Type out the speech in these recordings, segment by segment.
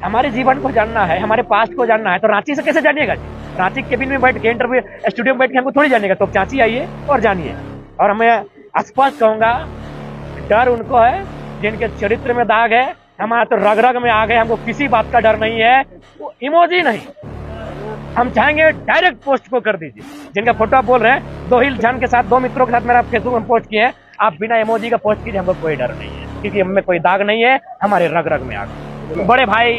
हमारे जीवन को जानना है, हमारे पास्ट को जानना है, तो रांची से कैसे जानिएगा जी? रांची केबिन में बैठ के इंटरव्यू स्टूडियो में बैठ के हमको थोड़ी जानिएगा। तो चाची आइए और जानिए। और मैं स्पष्ट कहूंगा, डर उनको है जिनके चरित्र में दाग है। हमारा तो रग रग में आ गए, हमको किसी बात का डर नहीं है। वो इमोजी नहीं, हम चाहेंगे डायरेक्ट पोस्ट को कर दीजिए। जिनका फोटो आप बोल रहे हैं, 2 ही जन के साथ, 2 मित्रों के साथ मेरा फेसबुक में पोस्ट किए हैं, आप बिना इमोजी का पोस्ट कीजिए, हमको कोई डर नहीं है, क्योंकि हमें कोई दाग नहीं है, हमारे रग रग में आ गए। बड़े भाई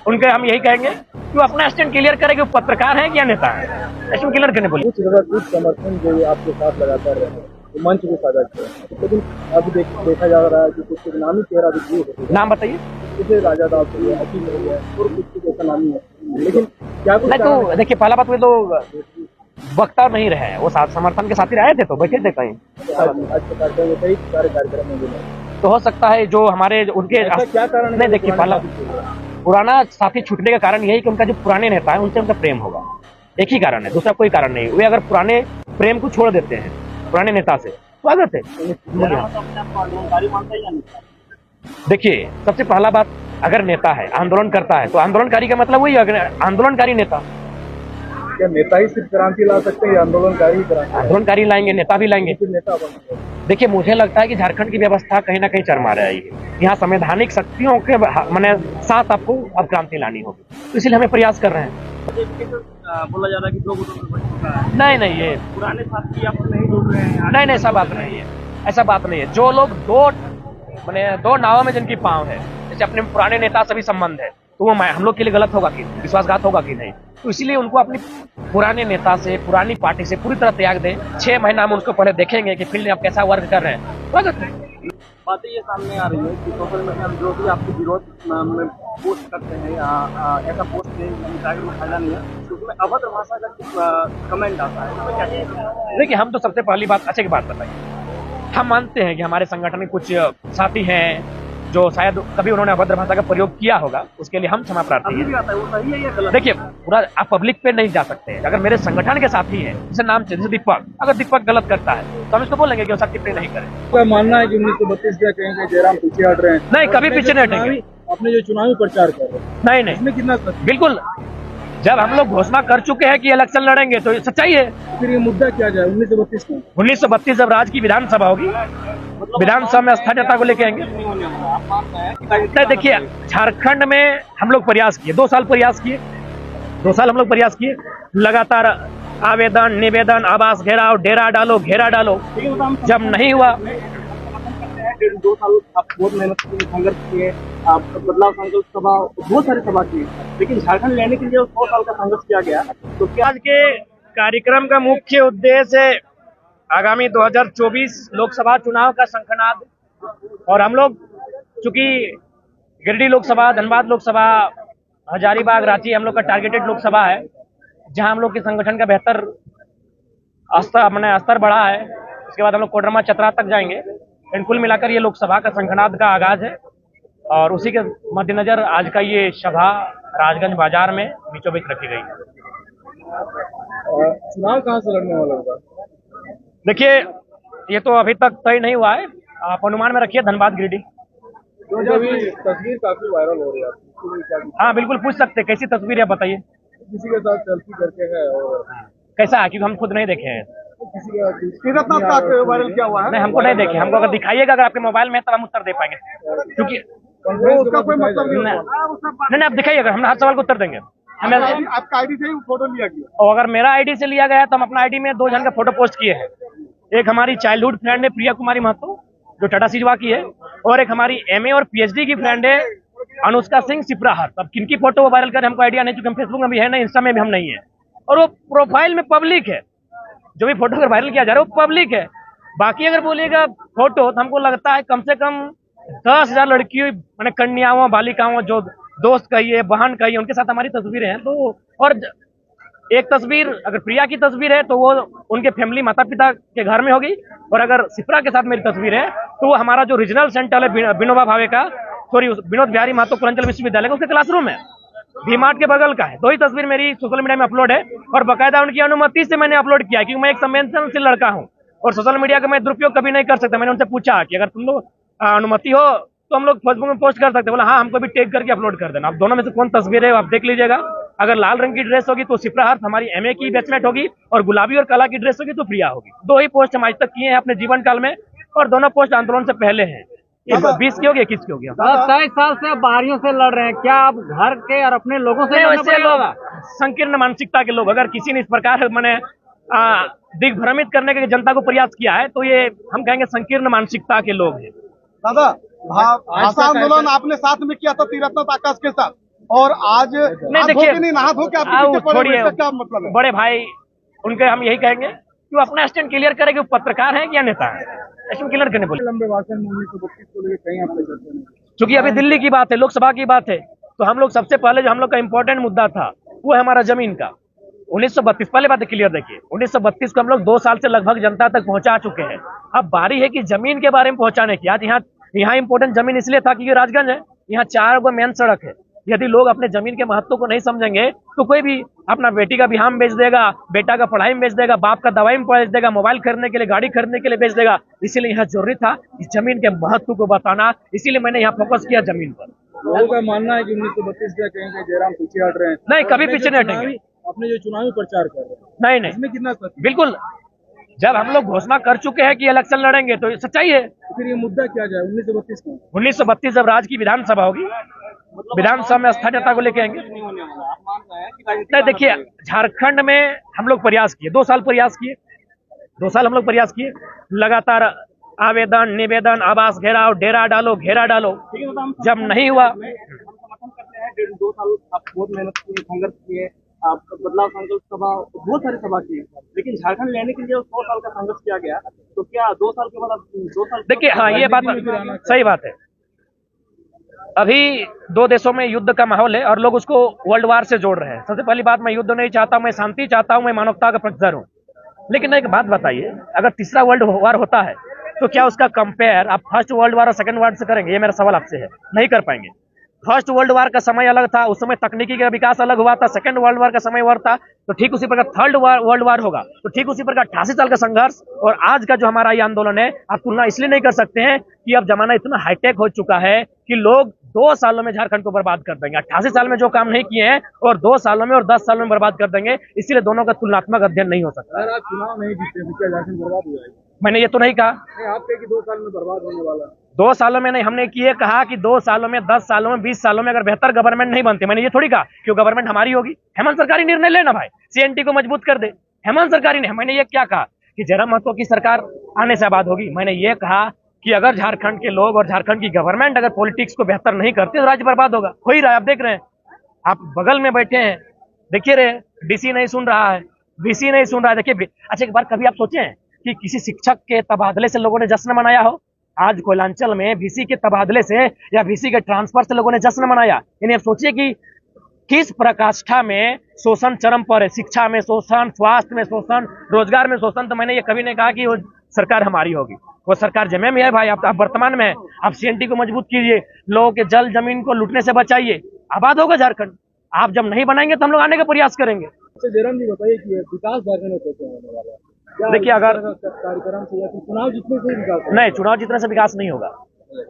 उनके हम यही कहेंगे कि वो अपना स्टैंड क्लियर करे कि वो पत्रकार है या नेता है। स्टैंड क्लियर करने बोलिए। कुछ समर्थन जो आपके साथ लगातार रहे हैं, तो मंच भी साझा किया, लेकिन अब देखा जा रहा है कि कुछ नामी चेहरा भी नाम बताइए। जैसे राजा दास हो गया, अकील हो गया, और कुछ ऐसा नामी है, लेकिन क्या कुछ नहीं तो देखिए, पहला बात, वे लोग वक्ता नहीं रहे, वो साथ समर्थन के साथी रहे थे, तो बैठे थे कहीं। कई सारे कार्यक्रम में मिला, तो हो सकता है जो हमारे उनके क्या कारण नहीं, देखिए पहला पुराना साथी छूटने का कारण यही कि उनका जो पुराने नेता है उनसे उनका प्रेम होगा, एक ही कारण है, दूसरा कोई कारण नहीं। वे अगर पुराने प्रेम को छोड़ देते हैं पुराने नेता से, स्वागत है। देखिए, सबसे पहला बात, अगर नेता है, आंदोलन करता है, तो आंदोलनकारी का मतलब वही है, आंदोलनकारी नेता। क्या नेता ही सिर्फ क्रांति ला सकते हैं, आंदोलनकारी आंदोलनकारी लाएंगे, नेता भी लाएंगे। नेता देखिए, मुझे लगता है कि झारखंड की व्यवस्था कहीं ना कहीं चरमरा रही है। यहाँ संवैधानिक शक्तियों के माने साथ आपको अब क्रांति लानी होगी, तो इसलिए हमें प्रयास कर रहे हैं। बोला जा रहा है कि 2 गुटों में बच चुका है। नहीं, ये पुराने साथी आप नहीं जुड़ रहे हैं। नहीं, ऐसा बात नहीं है, ऐसा बात नहीं है। जो लोग 2 नावों में जिनकी पाँव है, जैसे अपने पुराने नेता से भी संबंध है, तो वो हम लोग के लिए गलत होगा कि विश्वासघात होगा कि नहीं। तो इसलिए उनको अपनी पुराने नेता से, पुरानी पार्टी से पूरी तरह त्याग दें। 6 महीना हम उनको पहले देखेंगे कि फील्ड में आप कैसा वर्क कर रहे हैं। स्वागत है। बातें ये सामने आ रही है कि सोशल मीडिया में जो भी आपके विरोध में पोस्ट करते हैं, या ऐसा पोस्ट नहीं फायदा नहीं है, उसमें अभद्र भाषा का कमेंट आता है। देखिए, हम तो सबसे पहली बात, अच्छे की बात बताइए, हम मानते हैं कि हमारे संगठन में कुछ साथी हैं जो शायद कभी उन्होंने अभद्र भाषा का प्रयोग किया होगा, उसके लिए हम क्षमा प्रार्थी हैं। देखिए, पूरा आप पब्लिक पे नहीं जा सकते। अगर मेरे संगठन के साथी हैं, जैसे नाम से जैसे दीपक, अगर दीपक गलत करता है तो हम इसको बोलेंगे कि वो टिप्पणी नहीं करें। क्या मानना है कि 1932 का कहेंगे जयराम पीछे हट रहे हैं? नहीं, कभी पीछे नहीं हटेंगे। अपने जो चुनावी प्रचार कर रहे हैं, नहीं, इसमें कितना बिल्कुल, जब हम लोग घोषणा कर चुके हैं कि इलेक्शन लड़ेंगे तो सच्चाई है। फिर ये मुद्दा क्या जाए 1932 का? 1932 जब राज्य की विधानसभा होगी, विधानसभा में स्थानीयता को लेके आएंगे। नहीं, देखिए, झारखंड में हम लोग प्रयास किए, 2 साल प्रयास किए, 2 साल हम लोग प्रयास किए, लगातार आवेदन, निवेदन, आवास घेराव, डेरा डालो, घेरा डालो, जब नहीं हुआ। 2 साल आप बहुत मेहनत किए, संघर्ष किए, आप बदलाव संकल्प सभा, बहुत सारी सभा की, लेकिन झारखंड लेने के लिए 100 साल का संघर्ष किया गया। तो क्या आज के कार्यक्रम का मुख्य उद्देश्य है आगामी 2024 लोकसभा चुनाव का शंखनाद। और हम लोग चूंकि गिरिडीह लोकसभा, धनबाद लोकसभा, हजारीबाग, रांची हम लोग का टारगेटेड लोकसभा है, जहां हम लोग के संगठन का बेहतर स्तर बढ़ा है। उसके बाद हम लोग कोडरमा, चतरा तक जाएंगे। इन कुल मिलाकर ये लोकसभा का शंखनाद का आगाज है, और उसी के मद्देनजर आज का ये सभा राजगंज बाजार में बीचों बीच रखी गई है। चुनाव कहाँ से लड़ने वाला होगा? देखिए, ये तो अभी तक तय नहीं हुआ है, आप अनुमान में रखिए धनबाद, गिरिडीह। तस्वीर काफी वायरल हो रही है। हाँ, बिल्कुल पूछ सकते हैं, कैसी तस्वीर है बताइए। किसी के साथ सेल्फी करके है, और कैसा है, क्योंकि हम खुद नहीं देखे हैं। किसी का वायरल क्या हुआ है? नहीं, हमको नहीं देखे, हमको अगर दिखाइएगा अगर आपके मोबाइल में, तब हम उत्तर दे पाएंगे, क्योंकि उसका कोई मतलब नहीं, आप दिखाइएगा, हम हर सवाल को उत्तर देंगे। हमें आपका आईडी से ही फोटो लिया गया, और अगर मेरा आईडी से लिया गया है तो हम अपना आईडी में 2 जन का फोटो पोस्ट किए हैं। एक हमारी चाइल्डहुड फ्रेंड है प्रिया कुमारी महतो, जो टाटा सिजवा की है, और एक हमारी एमए और पीएचडी की फ्रेंड है अनुष्का सिंह सिपराहर। अब किनकी फोटो वो वायरल करें, हमको आइडिया नहीं, क्योंकि हम फेसबुक में भी है नहीं, इंस्टा में भी हम नहीं है, और वो प्रोफाइल में पब्लिक है। जो भी फोटो अगर वायरल किया जा रहा है वो पब्लिक है। बाकी अगर बोलिएगा फोटो, तो हमको लगता है कम से कम 10,000 लड़कियों, मैंने कन्याओं, बालिकाओं, जो दोस्त कहिए, बहन कहिए, उनके साथ हमारी तस्वीरें हैं। तो और एक तस्वीर अगर प्रिया की तस्वीर है तो वो उनके फैमिली, माता पिता के घर में होगी, और अगर सिप्रा के साथ मेरी तस्वीर है तो वो हमारा जो रीजनल सेंटर है विनोबा भावे का, सॉरी विनोद बिहारी महतो पूर्वांचल विश्वविद्यालय का, उसके क्लासरूम है, वी-मार्ट के बगल का है। 2 ही तस्वीर मेरी सोशल मीडिया में अपलोड है, और बाकायदा उनकी अनुमति से मैंने अपलोड किया है, क्योंकि मैं एक संवेदनशील लड़का हूँ और सोशल मीडिया का मैं दुरुपयोग कभी नहीं कर सकता। मैंने उनसे पूछा कि अगर तुम लोग अनुमति हो तो हम लोग फेसबुक में पोस्ट कर सकते हैं। बोला हाँ, हमको भी टैग करके अपलोड कर देना। आप दोनों में से कौन तस्वीर है आप देख लीजिएगा। अगर लाल रंग की ड्रेस होगी तो सिप्रा हर्ष हमारी एमए की बैचमेट होगी, और गुलाबी और काला की ड्रेस होगी तो प्रिया होगी। 2 ही पोस्ट हम आज तक किए हैं अपने जीवन काल में, और दोनों पोस्ट आंदोलन से पहले हैं। 20 की हो गया, 21 की हो गया। 27 साल से आप बाहरियों से लड़ रहे हैं, क्या आप घर के और अपने लोगों से वैसे लोग संकीर्ण मानसिकता के लोग, अगर किसी ने इस प्रकार मैंने दिग्भ्रमित करने के जनता को प्रयास किया है तो ये हम कहेंगे संकीर्ण मानसिकता के लोग हैं। दादा, भाषा आंदोलन आपने साथ में किया था तीरथ आकाश के साथ, और आज नहीं देखिए, नहा धो के आप छोड़िए, क्या मतलब है? बड़े भाई उनके हम यही कहेंगे कि वो अपना स्टैंड क्लियर करे कि वो पत्रकार हैं या नेता है। स्टैंड क्लियर करने बोले। लंबे भाषण में 1932 को लेकर कहीं आपने चर्चा नहीं की। क्योंकि अभी दिल्ली की बात है, लोकसभा की बात है, तो हम लोग सबसे पहले जो हम लोग का इंपॉर्टेंट मुद्दा था वो है हमारा जमीन का। 1932 पहले बात क्लियर देखिए, 1932 को हम लोग 2 साल से लगभग जनता तक पहुंचा चुके हैं। अब बारी है कि जमीन के बारे में पहुंचाने की। आज यहाँ इंपॉर्टेंट जमीन इसलिए था क्योंकि राजगंज है, यहाँ 4 गो मेन सड़क है। यदि लोग अपने जमीन के महत्व को नहीं समझेंगे तो कोई भी अपना बेटी का बिहार में बेच देगा, बेटा का पढ़ाई में बेच देगा, बाप का दवाई में बेच देगा, मोबाइल खरीदने के लिए, गाड़ी खरीदने के लिए बेच देगा। इसीलिए यहाँ जरूरी था इस जमीन के महत्व को बताना, इसीलिए मैंने यहाँ फोकस किया जमीन पर। लोगों का मानना है कि 1932 से कहीं जयराम पीछे हट रहे हैं। नहीं, कभी पीछे नहीं हटेंगे। अपने जो चुनावी प्रचार कर रहे हैं नहीं, इसमें कितना सच? बिल्कुल। जब हम लोग घोषणा कर चुके हैं कि इलेक्शन लड़ेंगे तो सच्चाई है। फिर ये मुद्दा क्या जाए 1932 में? 1932 जब राज्य की विधानसभा होगी, विधानसभा में स्थानीयता को लेके आएंगे। नहीं देखिए, झारखंड में हम लोग प्रयास किए, 2 साल प्रयास किए, 2 साल हम लोग प्रयास किए, लगातार आवेदन, निवेदन, आवास घेराव, डेरा डालो, घेरा डालो, जब नहीं हुआ। 2 साल आप बहुत मेहनत किए, संघर्ष किए, आप बदलाव संकल्प सभा बहुत सारी सभा की, लेकिन झारखंड लेने के लिए 100 साल का संघर्ष किया गया। तो क्या 2 साल के बाद आप 2 साल देखिए, हाँ ये बात सही बात है। अभी 2 देशों में युद्ध का माहौल है और लोग उसको वर्ल्ड वार से जोड़ रहे हैं। सबसे पहली बात, मैं युद्ध नहीं चाहता, मैं शांति चाहता हूं, मैं मानवता का पक्षधर हूं। लेकिन एक बात बताइए, अगर तीसरा वर्ल्ड वार होता है तो क्या उसका कंपेयर आप फर्स्ट वर्ल्ड वार और सेकंड वर्ल्ड से करेंगे? ये मेरा सवाल आपसे है। नहीं कर पाएंगे। फर्स्ट वर्ल्ड वार का समय अलग था, उस समय तकनीकी का विकास अलग हुआ था। सेकंड वर्ल्ड वार का समय और था, तो ठीक उसी प्रकार थर्ड वर्ल्ड वार होगा तो ठीक उसी प्रकार 88 साल का संघर्ष और आज का जो हमारा ये आंदोलन है, आप तुलना इसलिए नहीं कर सकते हैं कि अब जमाना इतना हाईटेक हो चुका है कि लोग 2 सालों में झारखंड को बर्बाद कर देंगे। 88 साल में जो काम नहीं किए हैं और 2 सालों में और 10 सालों में बर्बाद कर देंगे, इसलिए दोनों का तुलनात्मक अध्ययन नहीं हो सकता। अगर आप चुनाव नहीं जीते तो क्या झारखंड बर्बाद हो जाएगा? मैंने ये तो नहीं कहा। आप कहे कि 2 साल में बर्बाद होने वाला है। 2 सालों में नहीं, हमने ये कहा कि 2 सालों में, 10 सालों में, 20 सालों में अगर बेहतर गवर्नमेंट नहीं बनती। मैंने ये थोड़ी कहा कि गवर्नमेंट हमारी होगी। हेमंत सरकार ही निर्णय लेना भाई, सीएनटी को मजबूत कर दे। हेमंत सरकार ने, मैंने ये क्या कहा कि जयराम महतो की सरकार आने से आबाद होगी। मैंने ये कहा कि अगर झारखंड के लोग और झारखंड की गवर्नमेंट अगर पॉलिटिक्स को बेहतर नहीं करती तो राज्य बर्बाद होगा। हो ही रहा है, आप देख रहे हैं, आप बगल में बैठे हैं, देखिए रहे, डीसी नहीं सुन रहा है, बीसी नहीं सुन रहा है। देखिए, अच्छा एक बार कभी आप सोचे हैं कि किसी शिक्षक के तबादले से लोगों ने जश्न मनाया हो? आज कोयलांचल में वीसी के तबादले से या वीसी के ट्रांसफर से लोगों ने जश्न मनाया। यानी आप सोचिए कि किस प्रकाष्ठा में शोषण चरम पर है। शिक्षा में शोषण, स्वास्थ्य में शोषण, रोजगार में शोषण। तो मैंने ये कभी नहीं कहा कि वो सरकार हमारी होगी। वो सरकार जमे में है भाई। आप वर्तमान में है, आप सीएनटी को मजबूत कीजिए, लोगों के जल जमीन को लूटने से बचाइए, आबाद होगा झारखंड। आप जब नहीं बनाएंगे तो हम लोग आने का प्रयास करेंगे। जयराम जी बताइए कि विकास झारखंड में कैसे होने वाला है? देखिए, अगर कार्यक्रम से या चुनाव जीतने से विकास नहीं, चुनाव जीतने से विकास नहीं होगा।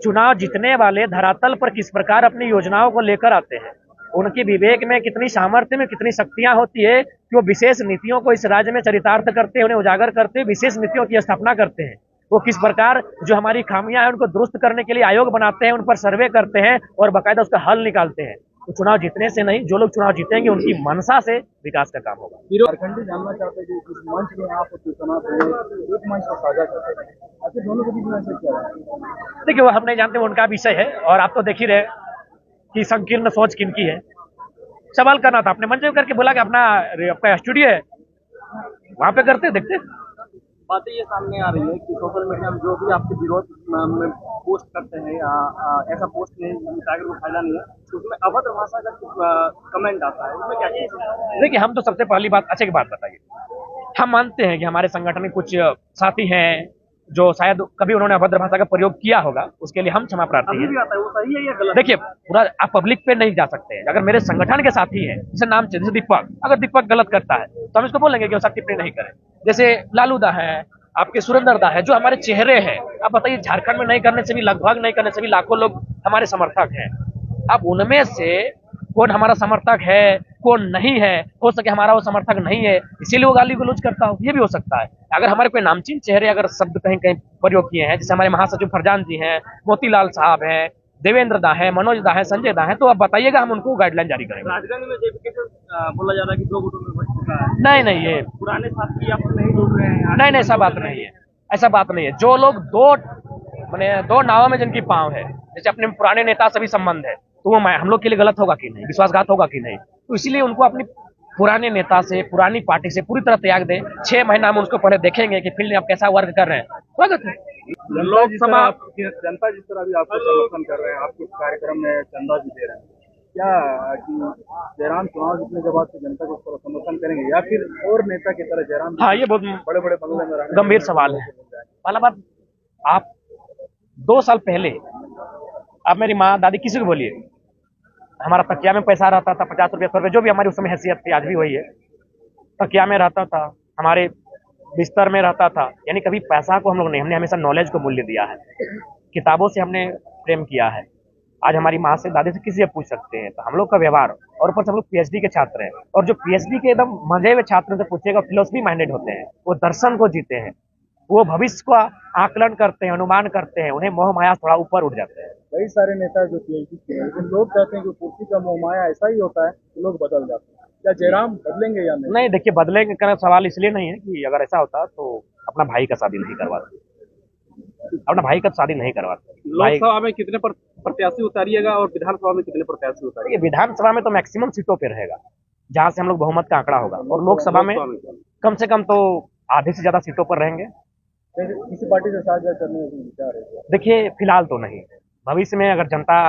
चुनाव जीतने वाले धरातल पर किस प्रकार अपनी योजनाओं को लेकर आते हैं, उनकी विवेक में कितनी सामर्थ्य में कितनी शक्तियां होती है कि वो विशेष नीतियों को इस राज्य में चरितार्थ करते हैं, उन्हें उजागर करते हैं, विशेष नीतियों की स्थापना करते हैं। वो किस प्रकार जो हमारी खामियां हैं उनको दुरुस्त करने के लिए आयोग बनाते हैं, उन पर सर्वे करते हैं और बाकायदा उसका हल निकालते हैं। तो चुनाव जीतने से नहीं, जो लोग चुनाव जीतेंगे उनकी मनसा से विकास का काम होगा। झारखंडी जानना चाहते हैं कि इस मंच में आप एक मंच को साझा करते हैं, आपके दोनों के बीच में ऐसा क्या है? देखिए, वो हम नहीं जानते, वो उनका विषय है और आप तो देख ही रहे कि संकीर्ण सोच किनकी है। सवाल करना था, आपने मंच में करके बोला कि आपका स्टूडियो है, वहां पे करते देखते। बातें ये सामने आ रही है कि सोशल मीडिया में जो भी आपके विरोध में पोस्ट करते हैं या ऐसा पोस्ट नहीं टाइगर को फायदा नहीं है, उसमें अभद्र भाषा का कमेंट आता है, उसमें क्या चीज? देखिए, हम तो सबसे पहली बात, अच्छी बात बताइए, हम मानते हैं कि हमारे संगठन में कुछ साथी हैं जो शायद कभी उन्होंने अभद्र भाषा का प्रयोग किया होगा, उसके लिए हम क्षमा प्रार्थी हैं। भी आता है, वो सही है या गलत? देखिए, पूरा आप पब्लिक पे नहीं जा सकते हैं। अगर मेरे संगठन के साथी हैं, जैसे नाम जैसे दीपक, अगर दीपक गलत करता है तो हम इसको बोलेंगे कि वो टिप्पणी नहीं करें। जैसे लालूदा है, आपके सुरेंद्र दा है, जो हमारे चेहरे हैं। आप बताइए, झारखंड में नहीं करने से भी, लगभग नहीं करने से भी लाखों लोग हमारे समर्थक हैं। अब उनमें से कौन हमारा समर्थक है, कौन नहीं है, हो सके हमारा वो समर्थक नहीं है, इसीलिए वो गाली गलौज करता हो, ये भी हो सकता है। अगर हमारे कोई नामचीन चेहरे अगर शब्द कहीं कहीं प्रयोग किए हैं, जैसे हमारे महासचिव फरजान जी हैं, मोतीलाल साहब हैं, देवेंद्र दा है, मनोज दा है, संजय दा है, तो आप बताइएगा, हम उनको गाइडलाइन जारी करेंगे। राजधानी में जेपी के बोला जा रहा है कि 2 गुटों में बट चुका है। नहीं, ये पुराने साथी आप नहीं जोड़ रहे हैं। नहीं, ऐसा बात नहीं है, ऐसा बात नहीं है। जो लोग दो नावों में जिनकी पांव है, जैसे अपने पुराने नेता से भी संबंध है, तो वो हम लोग के लिए गलत होगा कि नहीं, विश्वासघात होगा कि नहीं। तो इसीलिए उनको अपनी पुराने नेता से, पुरानी पार्टी से पूरी तरह त्याग दें। 6 महीना में उसको पहले देखेंगे कि फील्ड में आप कैसा वर्क कर रहे हैं। स्वागत है। लोकसभा जनता जिस तरह भी आपको समर्थन कर रहे हैं, आपके कार्यक्रम में चंदा भी दे रहे हैं, क्या कि जयराम चुनाव जीतने के बाद जनता को उस तरह समर्थन करेंगे, या फिर और नेता की तरह जयराम हाँ, ये बहुत बड़े बड़े बंगले में रहने गंभीर सवाल है। पहला बात, आप 2 साल पहले, आप मेरी माँ दादी किसी को बोलिए, हमारा तकिया में पैसा रहता था, 50 रुपये 100 रुपये, जो भी हमारी उस समय हैसियत थी, आज भी वही है। तकिया में रहता था, हमारे बिस्तर में रहता था। यानी कभी पैसा को हम लोग नहीं, हमने हमेशा नॉलेज को मूल्य दिया है, किताबों से हमने प्रेम किया है। आज हमारी माँ से, दादी से किसी से पूछ सकते हैं। तो हम लोग का व्यवहार, और ऊपर से हम लोग पीएचडी के छात्र हैं, और जो पीएचडी के एकदम मजे हुए छात्रों से पूछेगा, फिलोसफी माइंडेड होते हैं, वो दर्शन को जीते हैं, वो भविष्य का आकलन करते हैं, अनुमान करते हैं, उन्हें मोह माया थोड़ा ऊपर उठ जाते हैं। कई सारे नेता जो पीएचडी किए हैं, लेकिन लोग कहते हैं कि कुर्सी का मोह माया ऐसा ही होता है कि लोग बदल जाते हैं। क्या जयराम बदलेंगे या नहीं? नहीं, देखिए, बदलेंगे का सवाल इसलिए नहीं है कि अगर ऐसा होता तो अपना भाई का शादी नहीं करवाते, अपना भाई का शादी नहीं करवाते। लोकसभा में कितने प्रत्याशी उतारिएगा और विधानसभा में कितने प्रत्याशी उतारिएगा? विधानसभा में तो मैक्सिमम सीटों पे रहेगा, जहां से हम लोग बहुमत का आंकड़ा होगा, और लोकसभा में कम से कम तो आधे से ज्यादा सीटों पर रहेंगे। किसी पार्टी से साझा करने का विचार है? देखिए, फिलहाल तो नहीं, भविष्य में अगर जनता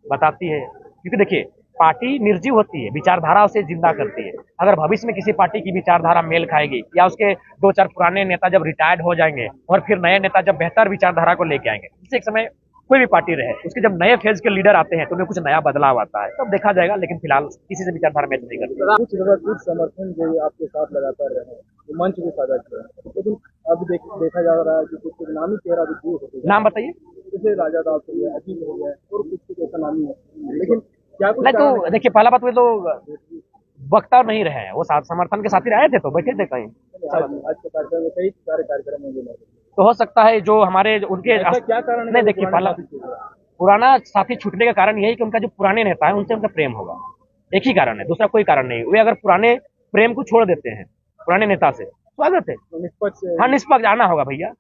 बताती है, क्योंकि देखिए, पार्टी निर्जीव होती है, विचारधारा उसे जिंदा करती है। अगर भविष्य में किसी पार्टी की विचारधारा मेल खाएगी, या उसके 2-4 पुराने नेता जब रिटायर्ड हो जाएंगे और फिर नए नेता जब बेहतर विचारधारा को लेके आएंगे, जिससे एक समय कोई भी पार्टी रहे, उसके जब नए फेज के लीडर आते हैं तो उन्हें कुछ नया बदलाव आता है, तब देखा जाएगा। लेकिन फिलहाल किसी से विचारधारा मैच नहीं करती। कुछ समर्थन जो आपके साथ लगातार रहे हैं, वो मंच भी साझा किया है, लेकिन अब देखा जा रहा है कि कुछ नामी चेहरा भी दूर होते हैं। नाम बताइए। जैसे राजा दास हो गया, अजीत हो गया, और कुछ ऐसा नामी है, लेकिन क्या कुछ नहीं, तो देखिए, पहला बात, वे तो वक्ता नहीं रहे हैं, वो समर्थन के साथी रहे थे, तो बैठे थे कहीं। आज के कार्यक्रम में कई सारे कार्यक्रम में तो हो सकता है जो हमारे उनके क्या कारण है? नहीं, देखिए, पहला पुराना साथी छूटने का कारण यही कि उनका जो पुराने नेता है उनसे उनका प्रेम होगा, एक ही कारण है, दूसरा कोई कारण नहीं। वे अगर पुराने प्रेम को छोड़ देते हैं पुराने नेता से, स्वागत है। हाँ, निष्पक्ष आना होगा भैया।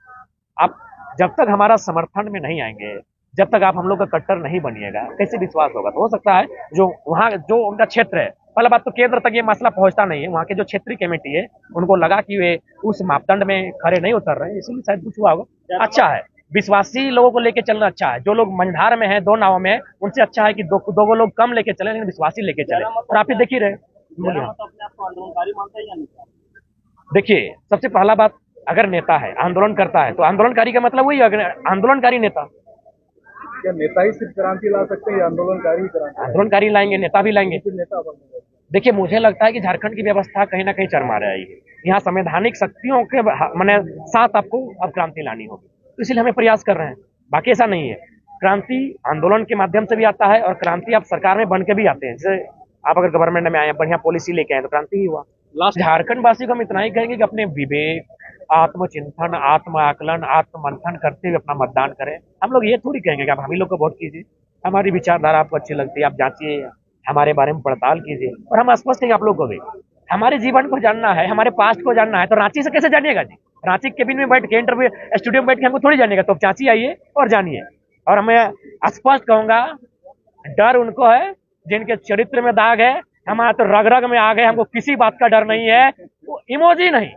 आप जब तक हमारा समर्थन में नहीं आएंगे, जब तक आप हम लोग का कट्टर नहीं बनिएगा, कैसे विश्वास होगा? तो हो सकता है जो वहाँ जो उनका क्षेत्र है, पहला बात तो केंद्र तक ये मसला पहुंचता नहीं है, वहाँ के जो क्षेत्रीय कमेटी है उनको लगा कि वे उस मापदंड में खड़े नहीं उतर रहे हैं, इसीलिए शायद कुछ हुआ होगा। अच्छा है, विश्वासी लोगों को लेके चलना अच्छा है। जो लोग मंझधार में है, 2 नावों में है, उनसे अच्छा है कि दो लोग कम लेके चले, लेकिन विश्वासी लेके चले। और आप ही देख ही रहे, देखिए, सबसे पहला बात, अगर नेता है, आंदोलन करता है, तो आंदोलनकारी का मतलब वही आंदोलनकारी नेता। क्या नेता ही सिर्फ क्रांति ला सकते हैं या आंदोलनकारी क्रांति? आंदोलनकारी लाएंगे, नेता भी लाएंगे। नेता बनने? देखिए, मुझे लगता है कि झारखंड की व्यवस्था कहीं ना कहीं चरमरा रही है। यहाँ संवैधानिक शक्तियों के माने साथ आपको अब क्रांति लानी होगी, तो इसलिए हमें प्रयास कर रहे हैं। बाकी ऐसा नहीं है, क्रांति आंदोलन के माध्यम से भी आता है, और क्रांति आप सरकार में बन के भी आते हैं। जैसे आप अगर गवर्नमेंट में आए, बढ़िया पॉलिसी लेके आए, तो क्रांति ही हुआ। झारखंड वासी को हम इतना ही कहेंगे कि अपने विवेक, आत्मचिंतन, आत्म आकलन, आत्ममंथन करते हुए अपना मतदान करें। हम लोग ये थोड़ी कहेंगे कि आप हम ही लोग को वोट कीजिए, हमारी विचारधारा आपको अच्छी लगती है, आप जांचिए, हमारे बारे में पड़ताल कीजिए। और हम स्पष्ट हैं, आप लोग को भी हमारे जीवन को जानना है, हमारे पास्ट को जानना है, तो रांची से कैसे जानिएगा जी? रांची केबिन में बैठ के, इंटरव्यू स्टूडियो में बैठ के हमको थोड़ी जानिएगा। तो रांची आइए और जानिए। और मैं स्पष्ट कहूंगा, डर उनको है जिनके चरित्र में दाग है, हमारा तो रग रग में आ गए, हमको किसी बात का डर नहीं है। वो इमोजी नहीं,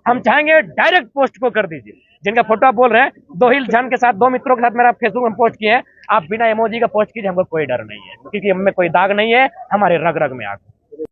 हम चाहेंगे डायरेक्ट पोस्ट को कर दीजिए। जिनका फोटो आप बोल रहे हैं, 2 ही जन के साथ, 2 मित्रों के साथ मेरा फेसबुक में पोस्ट किए हैं, आप बिना इमोजी का पोस्ट कीजिए, हमको कोई डर नहीं है, क्योंकि हमें कोई दाग नहीं है, हमारे रग रग में आग।